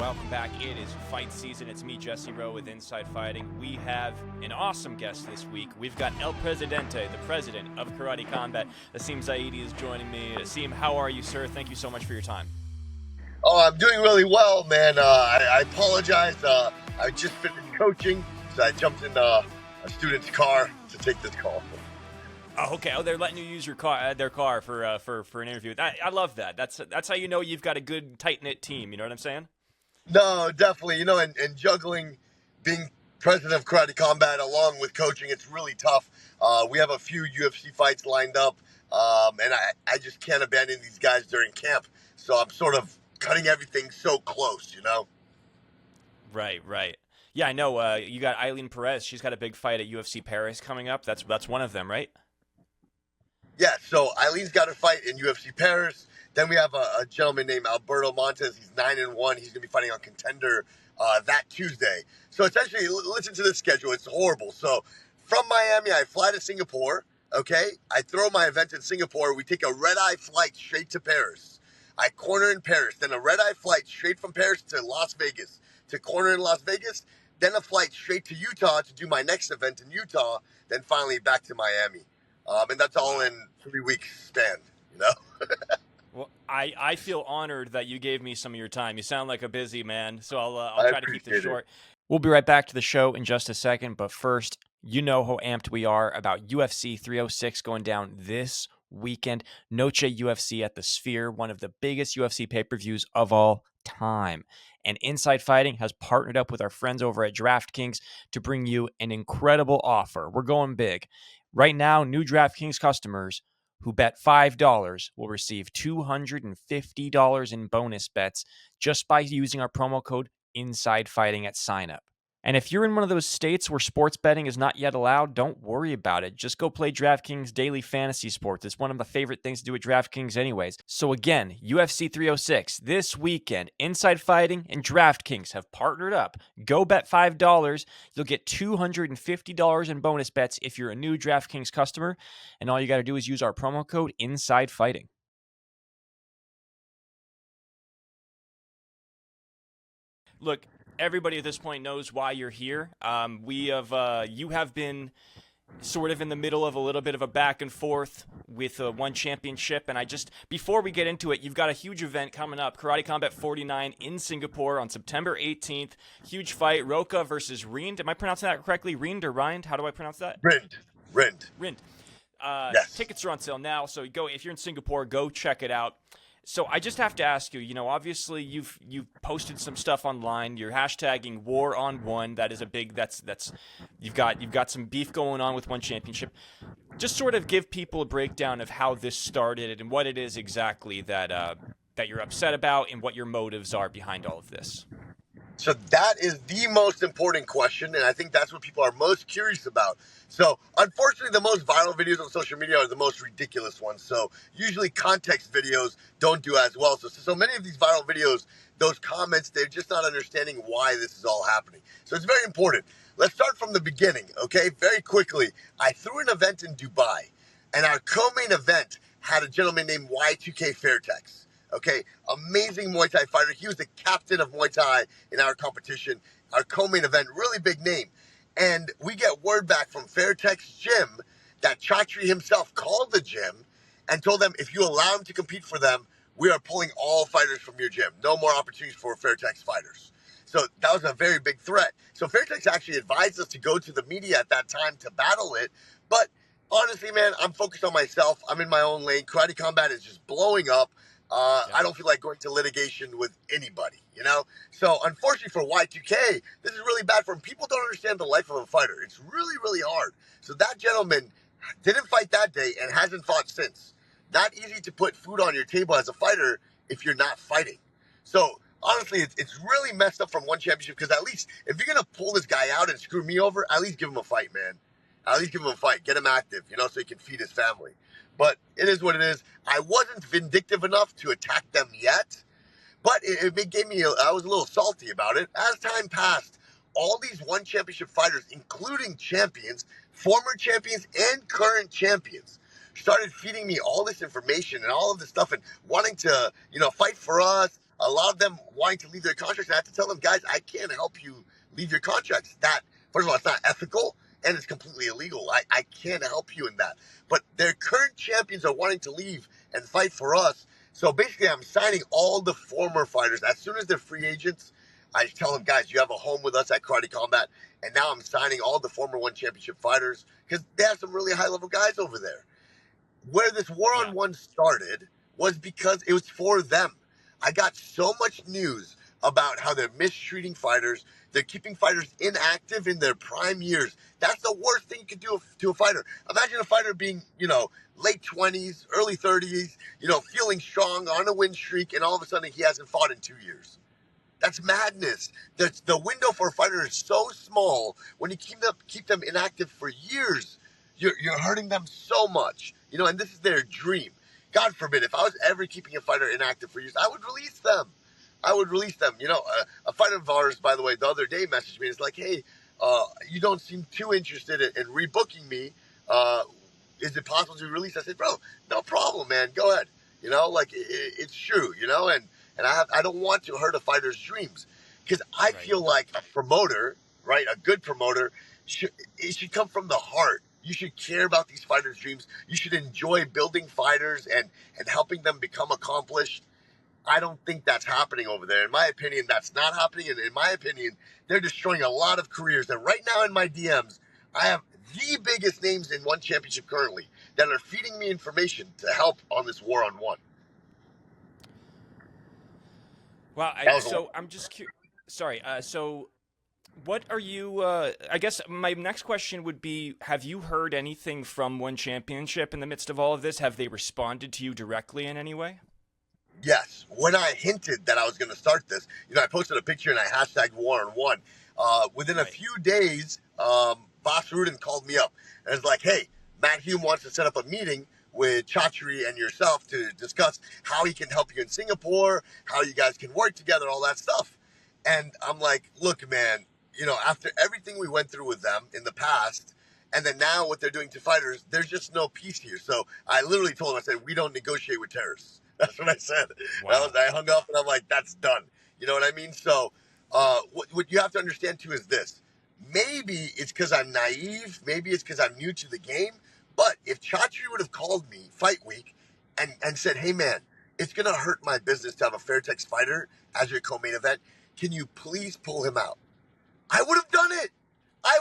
welcome back. It is fight season. It's me, Jesse Rowe, with Inside Fighting. We have an awesome guest this week. We've got El Presidente, the president of Karate Combat. Asim Zaidi is joining me. Asim, how are you, sir? Thank you so much for your time. Oh, I'm doing really well, man. I apologize. I just finished coaching, so I jumped in a student's car to take this call. Oh, okay. Oh, they're letting you use your car, their car for an interview. I love that. That's how you know you've got a good, tight-knit team. You know what I'm saying? No, definitely. You know, and juggling being president of Karate Combat along with coaching, it's really tough. We have a few UFC fights lined up, and I just can't abandon these guys during camp. So I'm sort of cutting everything so close, you know? Right. Yeah, I know. You got Eileen Perez. She's got a big fight at UFC Paris coming up. That's one of them, right? Yeah, so Eileen's got a fight in UFC Paris. Then we have a gentleman named Alberto Montes. He's 9-1. He's going to be fighting on Contender that Tuesday. So essentially, listen to this schedule. It's horrible. So from Miami, I fly to Singapore, okay? I throw my event in Singapore. We take a red-eye flight straight to Paris. I corner in Paris. Then a red-eye flight straight from Paris to Las Vegas, to corner in Las Vegas. Then a flight straight to Utah to do my next event in Utah. Then finally back to Miami. And that's all in 3 weeks span, you know? Well, I feel honored that you gave me some of your time. You sound like a busy man, so I'll try to keep this short. We'll be right back to the show in just a second, but first, you know how amped we are about UFC 306 going down this weekend. Noche UFC at the Sphere, one of the biggest UFC pay-per-views of all time. And Inside Fighting has partnered up with our friends over at DraftKings to bring you an incredible offer. We're going big. Right now, new DraftKings customers who bet $5 will receive $250 in bonus bets just by using our promo code INSIDEFIGHTING at sign-up. And if you're in one of those states where sports betting is not yet allowed, don't worry about it. Just go play DraftKings Daily Fantasy Sports. It's one of my favorite things to do at DraftKings anyways. So again, UFC 306, this weekend, Inside Fighting and DraftKings have partnered up. Go bet $5. You'll get $250 in bonus bets if you're a new DraftKings customer. And all you got to do is use our promo code INSIDEFIGHTING. Look, everybody at this point knows why you're here. You have been sort of in the middle of a little bit of a back and forth with one championship. And before we get into it, you've got a huge event coming up, Karate Combat 49 in Singapore on September 18th. Huge fight, Roca versus Rind. Am I pronouncing that correctly? Rind or Rind? How do I pronounce that? Rind. Yes. Tickets are on sale now, so if you're in Singapore, go check it out. So I just have to ask you, obviously you've posted some stuff online. You're hashtagging War on One. That is a big, you've got some beef going on with one championship. Just sort of give people a breakdown of how this started and what it is exactly that you're upset about and what your motives are behind all of this. So that is the most important question, and I think that's what people are most curious about. So unfortunately, the most viral videos on social media are the most ridiculous ones. So usually context videos don't do as well. So many of these viral videos, those comments, they're just not understanding why this is all happening. So it's very important. Let's start from the beginning, okay? Very quickly, I threw an event in Dubai, and our co-main event had a gentleman named Y2K Fairtex. Okay, amazing Muay Thai fighter. He was the captain of Muay Thai in our competition, our co-main event, really big name. And we get word back from Fairtex Gym that Chatri himself called the gym and told them, if you allow him to compete for them, we are pulling all fighters from your gym. No more opportunities for Fairtex fighters. So that was a very big threat. So Fairtex actually advised us to go to the media at that time to battle it. But honestly, man, I'm focused on myself. I'm in my own lane. Karate Combat is just blowing up. I don't feel like going to litigation with anybody, So unfortunately for Y2K, this is really bad for him. People don't understand the life of a fighter. It's really, really hard. So that gentleman didn't fight that day and hasn't fought since. Not easy to put food on your table as a fighter if you're not fighting. So honestly, it's really messed up from one championship, because at least if you're going to pull this guy out and screw me over, at least give him a fight, man. At least give him a fight. Get him active, so he can feed his family. But it is what it is. I wasn't vindictive enough to attack them yet, but it gave me, I was a little salty about it. As time passed, all these one championship fighters, including champions, former champions, and current champions, started feeding me all this information and all of this stuff and wanting to, fight for us. a lot of them wanting to leave their contracts. And I have to tell them, guys, I can't help you leave your contracts. That, first of all, it's not ethical and it's completely illegal. I can't help you in that. But their current champions are wanting to leave and fight for us. So basically, I'm signing all the former fighters. As soon as they're free agents, I tell them, guys, you have a home with us at Karate Combat. And now I'm signing all the former one championship fighters because they have some really high-level guys over there. Where this war on one started was because it was for them. I got so much news about how they're mistreating fighters. They're keeping fighters inactive in their prime years. That's the worst thing you could do to a fighter. Imagine a fighter being, late 20s, early 30s, feeling strong on a win streak, and all of a sudden he hasn't fought in 2 years. That's madness. The window for a fighter is so small. When you keep them inactive for years, you're hurting them so much. And this is their dream. God forbid, if I was ever keeping a fighter inactive for years, I would release them. A fighter of ours, by the way, the other day messaged me. It's like, hey, you don't seem too interested in rebooking me. Is it possible to release? I said, bro, no problem, man. Go ahead. It's true, and I don't want to hurt a fighter's dreams because I feel like a promoter, right, a good promoter, it should come from the heart. You should care about these fighters' dreams. You should enjoy building fighters and helping them become accomplished. I don't think that's happening over there. In my opinion, that's not happening. And in my opinion, they're destroying a lot of careers. And right now in my DMs, I have the biggest names in one championship currently that are feeding me information to help on this war on one. Well, I'm just curious. Sorry. So what are you, I guess my next question would be, have you heard anything from One Championship in the midst of all of this? Have they responded to you directly in any way? Yes. When I hinted that I was going to start this, I posted a picture and I hashtagged war on one. Within a few days, Boss Rudin called me up and was like, hey, Matt Hume wants to set up a meeting with Chatri and yourself to discuss how he can help you in Singapore, how you guys can work together, all that stuff. And I'm like, look, man, after everything we went through with them in the past, and then now what they're doing to fighters, there's just no peace here. So I literally told him, I said, we don't negotiate with terrorists. That's what I said. Wow. I hung up and I'm like, that's done. You know what I mean? So what you have to understand too is this. Maybe it's because I'm naive. Maybe it's because I'm new to the game. But if Chatri would have called me fight week and said, hey, man, it's going to hurt my business to have a Fairtex fighter as your co-main event. Can you please pull him out? I would have done it. I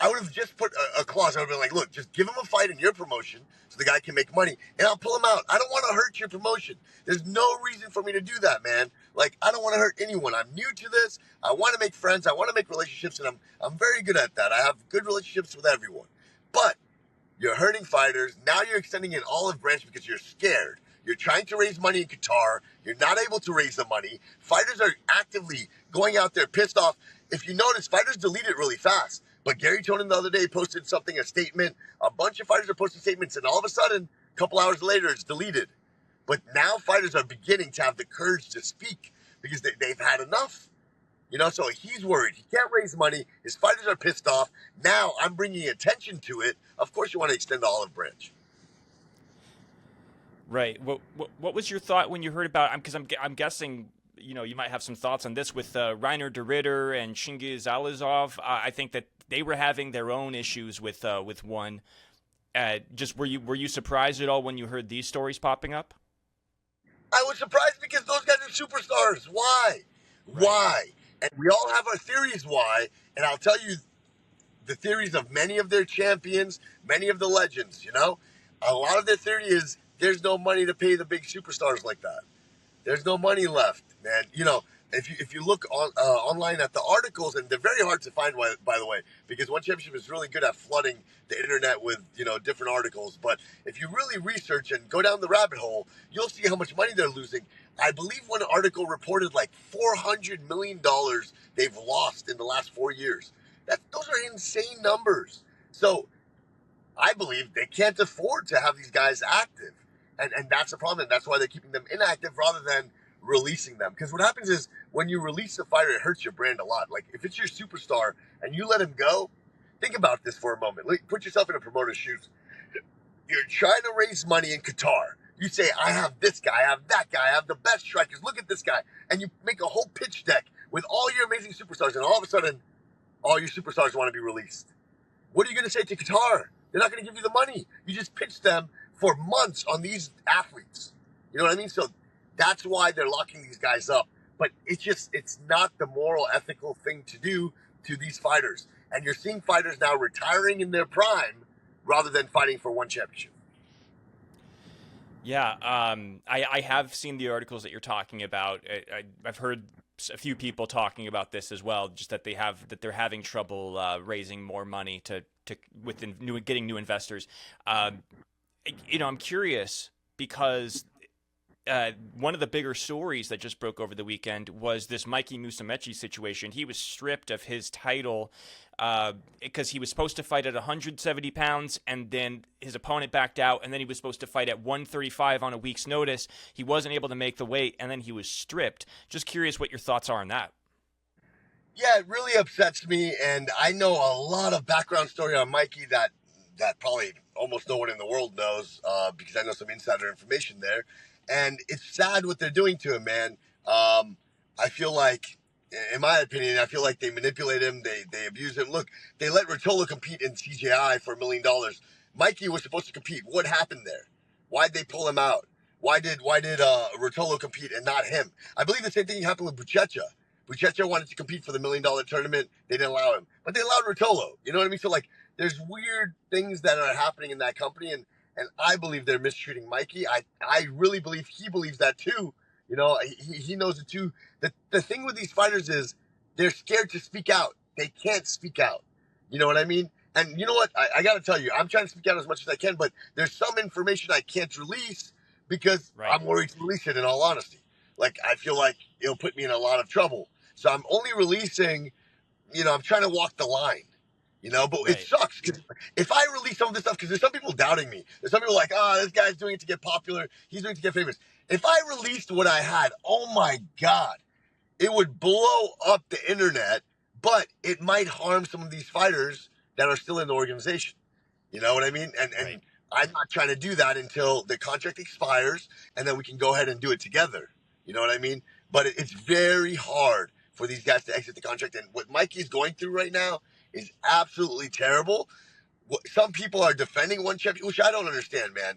would have just put a clause. I would have been like, look, just give him a fight in your promotion so the guy can make money, and I'll pull him out. I don't want to hurt your promotion. There's no reason for me to do that, man. I don't want to hurt anyone. I'm new to this. I want to make friends. I want to make relationships, and I'm very good at that. I have good relationships with everyone. But you're hurting fighters. Now you're extending an olive branch because you're scared. You're trying to raise money in Qatar. You're not able to raise the money. Fighters are actively going out there pissed off. If you notice, fighters delete it really fast. But Gary Tonin the other day posted a statement. A bunch of fighters are posting statements, and all of a sudden, a couple hours later, it's deleted. But now fighters are beginning to have the courage to speak because they've had enough. So he's worried. He can't raise money. His fighters are pissed off. Now I'm bringing attention to it. Of course you want to extend the olive branch. Right. What was your thought when you heard about? Because I'm guessing you might have some thoughts on this with Reiner de Ritter and Chingiz Alizov. I think that they were having their own issues with one. Just were you surprised at all when you heard these stories popping up? I was surprised because those guys are superstars. Why? Right. Why? And we all have our theories why. And I'll tell you the theories of many of their champions, many of the legends. A lot of their theory is there's no money to pay the big superstars like that. There's no money left, man. If you look online at the articles, and they're very hard to find, by the way, because One Championship is really good at flooding the internet with different articles. But if you really research and go down the rabbit hole, you'll see how much money they're losing. I believe one article reported like $400 million they've lost in the last 4 years. Those are insane numbers. So I believe they can't afford to have these guys active. And that's a problem. And that's why they're keeping them inactive rather than releasing them. Because what happens is when you release a fighter, it hurts your brand a lot. Like if it's your superstar and you let him go, think about this for a moment. Put yourself in a promoter's shoes. You're trying to raise money in Qatar. You say, I have this guy, I have that guy, I have the best strikers. Look at this guy. And you make a whole pitch deck with all your amazing superstars. And all of a sudden, all your superstars want to be released. What are you going to say to Qatar? They're not going to give you the money. You just pitched them for months on these athletes. You know what I mean? So that's why they're locking these guys up. But it's not the moral, ethical thing to do to these fighters. And you're seeing fighters now retiring in their prime rather than fighting for one championship. Yeah, I have seen the articles that you're talking about. I've heard a few people talking about this as well, just that they're having trouble raising more money getting new investors. I'm curious because one of the bigger stories that just broke over the weekend was this Mikey Musumeci situation. He was stripped of his title because he was supposed to fight at 170 pounds, and then his opponent backed out, and then he was supposed to fight at 135 on a week's notice. He wasn't able to make the weight, and then he was stripped. Just curious what your thoughts are on that. Yeah, it really upsets me, and I know a lot of background story on Mikey that probably almost no one in the world knows because I know some insider information there. And it's sad what they're doing to him, man. I feel like, in my opinion, they manipulate him. They abuse him. Look, they let Ruotolo compete in CJI for $1 million. Mikey was supposed to compete. What happened there? Why'd they pull him out? Why did Ruotolo compete and not him? I believe the same thing happened with Buchecha. Buchecha wanted to compete for the $1 million tournament. They didn't allow him. But they allowed Ruotolo. You know what I mean? So, there's weird things that are happening in that company, and I believe they're mistreating Mikey. I really believe he believes that too. You know, he knows it too. The thing with these fighters is they're scared to speak out. They can't speak out. You know what I mean? And you know what? I got to tell you, I'm trying to speak out as much as I can, but there's some information I can't release because I'm worried to release it, in all honesty. I feel like it'll put me in a lot of trouble. So I'm only releasing, I'm trying to walk the line. But it sucks because if I release some of this stuff, because there's some people doubting me. There's some people like, this guy's doing it to get popular. He's doing it to get famous. If I released what I had, oh my God, it would blow up the internet, but it might harm some of these fighters that are still in the organization. You know what I mean? And I'm not trying to do that until the contract expires, and then we can go ahead and do it together. You know what I mean? But it's very hard for these guys to exit the contract. And what Mikey's going through right now is absolutely terrible. Some people are defending one championship, which I don't understand, man.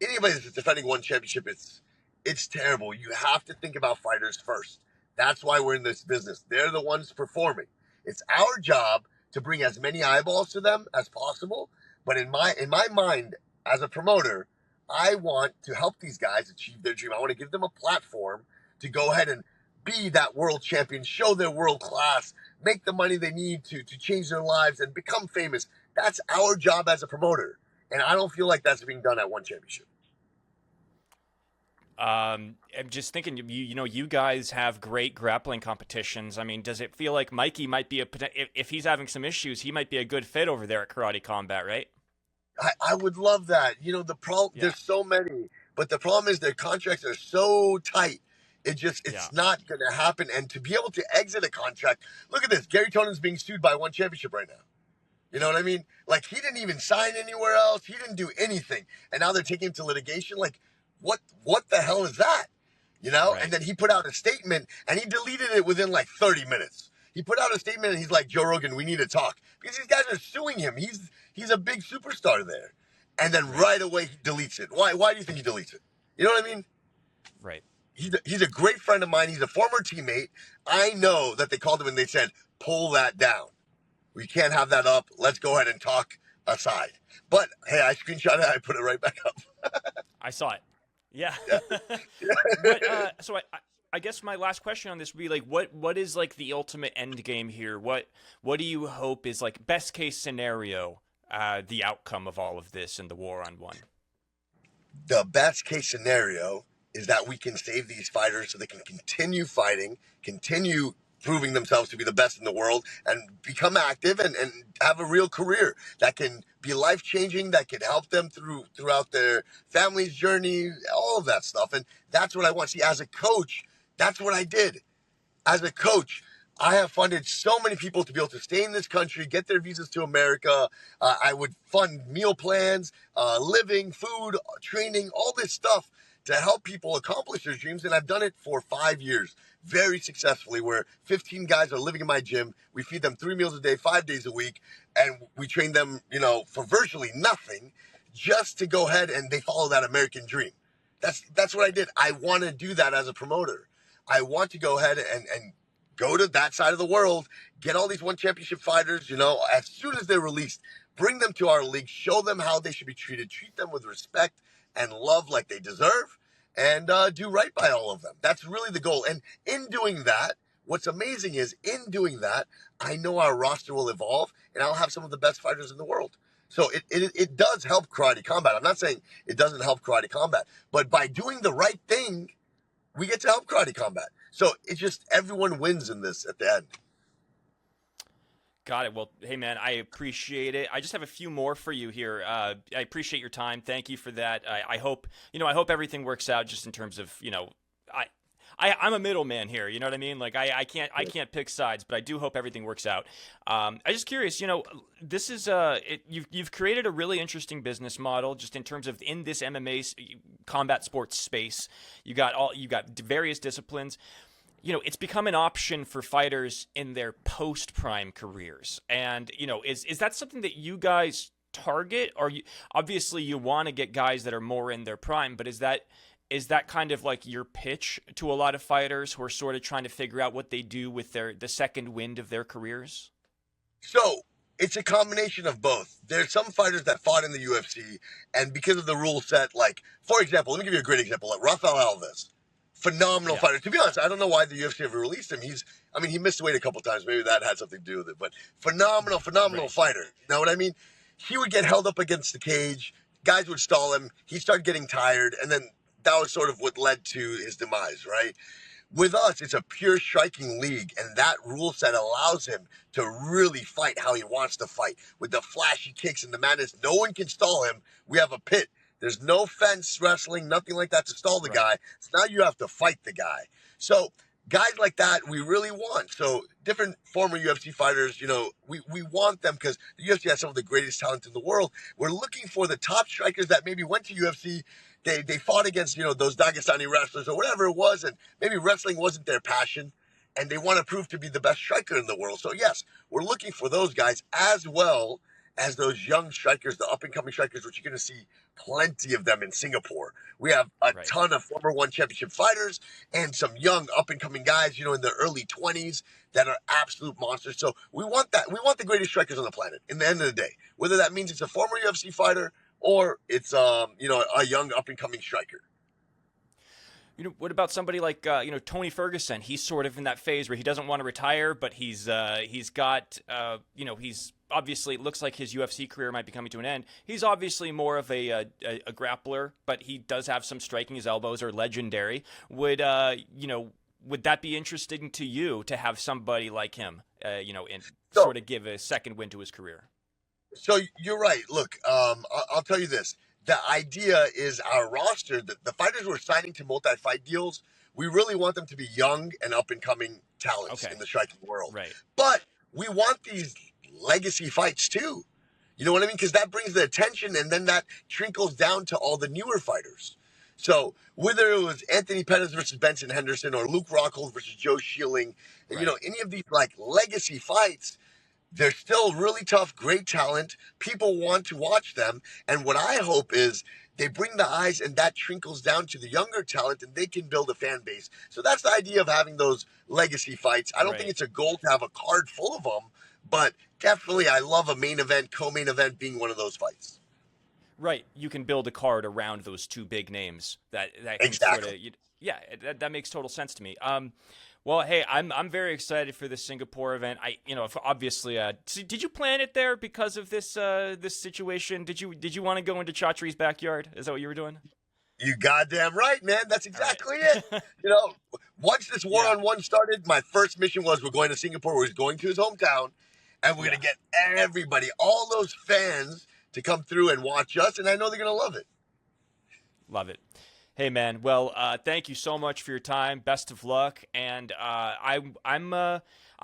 Anybody that's defending one championship, it's terrible. You have to think about fighters first. That's why we're in this business. They're the ones performing. It's our job to bring as many eyeballs to them as possible. But in my mind, as a promoter, I want to help these guys achieve their dream. I want to give them a platform to go ahead and be that world champion, show their world class, make the money they need to change their lives and become famous. That's our job as a promoter. And I don't feel like that's being done at one championship. I'm just thinking, you guys have great grappling competitions. I mean, does it feel like Mikey might be if he's having some issues, he might be a good fit over there at Karate Combat, right? I would love that. The problem, there's so many, but the problem is their contracts are so tight. It's not going to happen. And to be able to exit a contract, look at this. Gary Tonon's being sued by one championship right now. You know what I mean? He didn't even sign anywhere else. He didn't do anything. And now they're taking him to litigation. What the hell is that? Right. And then he put out a statement and he deleted it within 30 minutes. He put out a statement and he's like, Joe Rogan, we need to talk. Because these guys are suing him. He's a big superstar there. And then right away he deletes it. Why do you think he deletes it? You know what I mean? Right. He's a great friend of mine. He's a former teammate. I know that they called him and they said, pull that down. We can't have that up. Let's go ahead and talk aside. But, hey, I screenshot it. I put it right back up. I saw it. Yeah. So I guess my last question on this would be what is the ultimate end game here? What do you hope is best case scenario, the outcome of all of this in the war on one? The best case scenario is that we can save these fighters so they can continue fighting, continue proving themselves to be the best in the world, and become active and have a real career that can be life-changing, that can help them throughout their family's journey, all of that stuff. And that's what I want. See, as a coach, that's what I did. As a coach, I have funded so many people to be able to stay in this country, get their visas to America. I would fund meal plans, living, food, training, all this stuff to help people accomplish their dreams. And I've done it for 5 years very successfully, where 15 guys are living in my gym. We feed them 3 meals a day, 5 days a week. And we train them, for virtually nothing, just to go ahead and they follow that American dream. That's what I did. I want to do that as a promoter. I want to go ahead and go to that side of the world, get all these one championship fighters, as soon as they're released, bring them to our league, show them how they should be treated, treat them with respect and love like they deserve, and do right by all of them. That's really the goal. And in doing that, what's amazing is in doing that, I know our roster will evolve and I'll have some of the best fighters in the world. So it does help karate combat. I'm not saying it doesn't help karate combat, but by doing the right thing, we get to help karate combat. So it's just everyone wins in this at the end. Got it. Well, hey, man, I appreciate it. I just have a few more for you here. I appreciate your time. Thank you for that. I hope everything works out just in terms of, I'm a middleman here. You know what I mean? Like I can't pick sides, but I do hope everything works out. I'm just curious, this is you've created a really interesting business model just in terms of in this MMA combat sports space. You got various disciplines. It's become an option for fighters in their post-prime careers. And, is that something that you guys target? Or obviously you want to get guys that are more in their prime, but is that kind of like your pitch to a lot of fighters who are sort of trying to figure out what they do with the second wind of their careers? So it's a combination of both. There's some fighters that fought in the UFC, and because of the rule set, like, for example, let me give you a great example, like Rafael Alves. Phenomenal fighter. To be honest, I don't know why the UFC ever released him. He missed weight a couple times. Maybe that had something to do with it. But phenomenal fighter. You know what I mean? He would get held up against the cage. Guys would stall him. He started getting tired. And then that was sort of what led to his demise, right? With us, it's a pure striking league. And that rule set allows him to really fight how he wants to fight. With the flashy kicks and the madness, no one can stall him. We have a pit. There's no fence wrestling, nothing like that to stall the guy. So now you have to fight the guy. So guys like that, we really want. So different former UFC fighters, we want them because the UFC has some of the greatest talent in the world. We're looking for the top strikers that maybe went to UFC. They fought against, those Dagestani wrestlers or whatever it was, and maybe wrestling wasn't their passion, and they want to prove to be the best striker in the world. So yes, we're looking for those guys as well as those young strikers, the up-and-coming strikers, which you're going to see plenty of them in Singapore. We have a ton of former one championship fighters and some young up-and-coming guys, in their early 20s that are absolute monsters. So we want that. We want the greatest strikers on the planet in the end of the day, whether that means it's a former UFC fighter or it's, a young up-and-coming striker. What about somebody like, Tony Ferguson? He's sort of in that phase where he doesn't want to retire, but he's got, he's obviously, it looks like his UFC career might be coming to an end. He's obviously more of a grappler, but he does have some striking. His elbows are legendary. Would that be interesting to you to have somebody like him, sort of give a second wind to his career? So you're right. Look, I'll tell you this. The idea is our roster, the fighters we're signing to multi-fight deals, we really want them to be young and up-and-coming talents in the striking world. Right. But we want these legacy fights too. You know what I mean? Because that brings the attention, and then that trickles down to all the newer fighters. So whether it was Anthony Pettis versus Benson Henderson or Luke Rockhold versus Joe Schilling, any of these like legacy fights, they're still really tough, great talent. People want to watch them. And what I hope is they bring the eyes and that trickles down to the younger talent and they can build a fan base. So that's the idea of having those legacy fights. I don't think it's a goal to have a card full of them, but definitely I love a main event, co-main event being one of those fights. Right. You can build a card around those two big names. That exactly. That makes total sense to me. Well, hey, I'm very excited for this Singapore event. Obviously, did you plan it there because of this this situation? Did you want to go into Chatri's backyard? Is that what you were doing? You goddamn right, man. That's exactly it. Once this one-on-one started, my first mission was we're going to Singapore. We're going to his hometown, and we're going to get everybody, all those fans, to come through and watch us, and I know they're going to love it. Love it. Hey man, well, thank you so much for your time. Best of luck, and I'm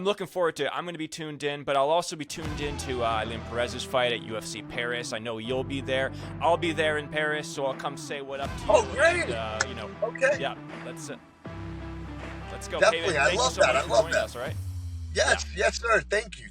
looking forward to it. I'm going to be tuned in, but I'll also be tuned in to Eileen Perez's fight at UFC Paris. I know you'll be there. I'll be there in Paris, so I'll come say what up to you. Oh, great! And, okay. Yeah, that's it. Let's go. Definitely, Hey, I love that. I love that. Us, all right? Yes, yes, sir. Thank you.